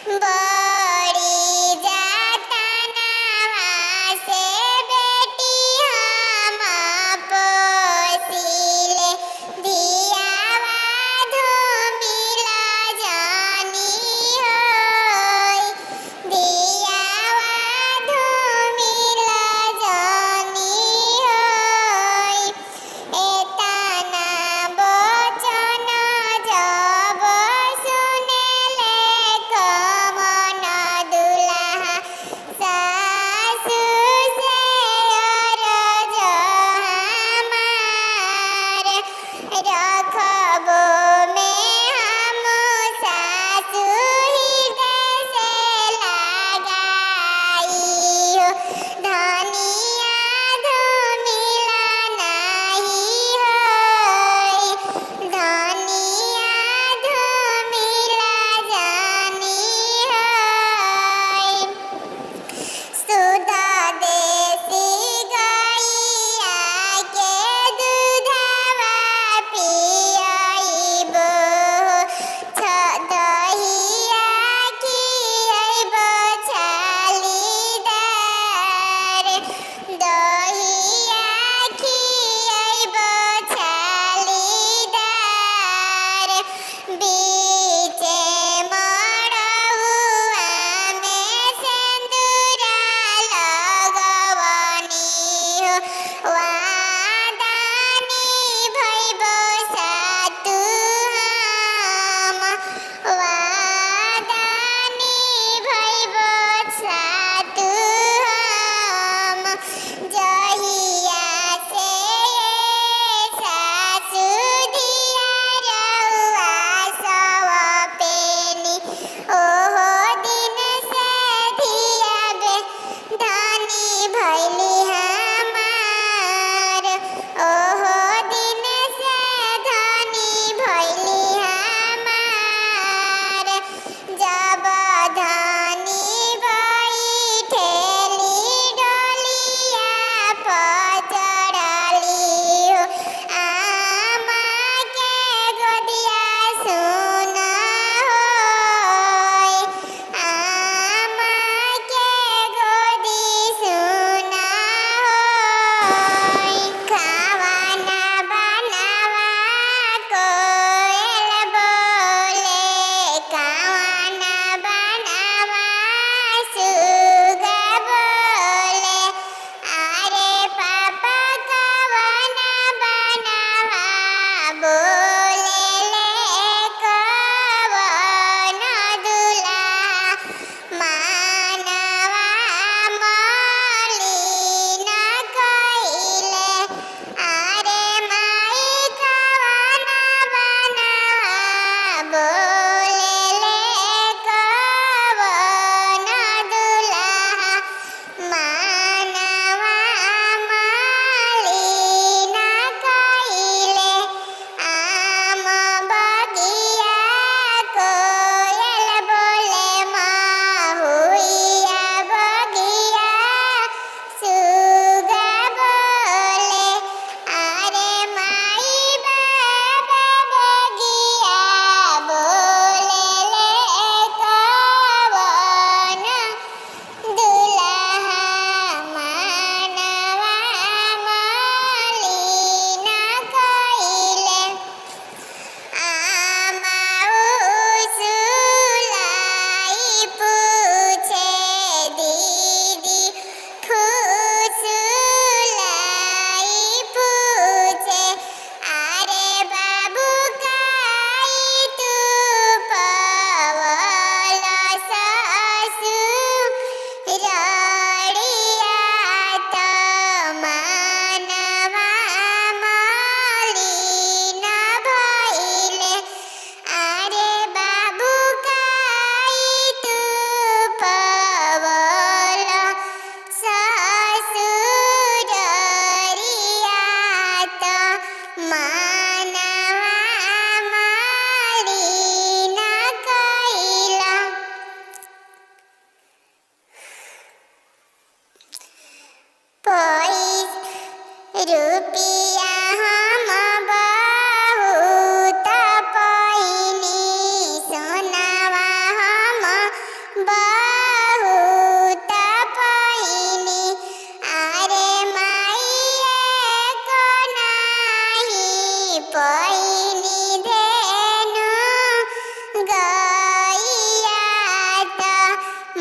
बड़ी जातना से बेटी हम पोसिले धियावा धूमिला जानी होय धियावा धूमिला जानी होय एतना बचन जब सुनेले कवन बहुत पहिनी अरे माइए को नाही पहिनी धेनु गैया त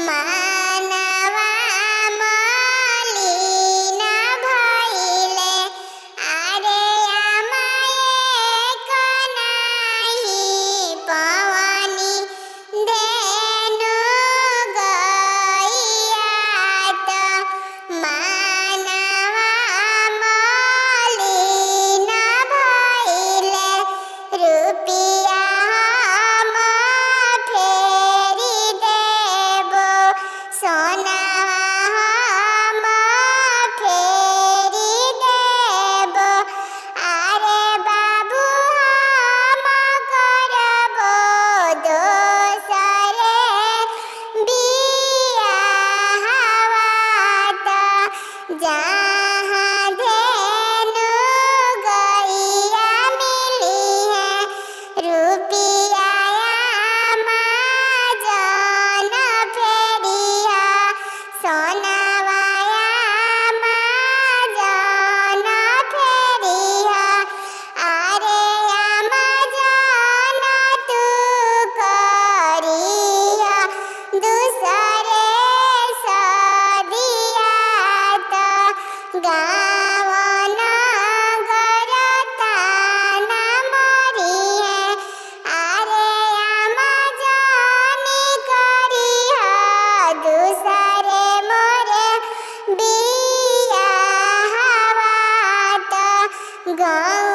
मानवा मलिन भइले अरे आमाए को नाही पवनी धेनु गैया त मानवा मलिन भइले रुपिया हम फेरि देबो सोनावा हम फेरि देबो अरे बाबू हम करबो दोसरे बियाहवा त जहाँ धेनु गैया मिली है रुपिया जन फेरिया सोनावा जन फेरिया अरे जन तू करिया दूसरे सदिया त गाँव नगर ताना मरिहे अरे जानी करिहा दूसरे मोरे बियाहवा त गाँव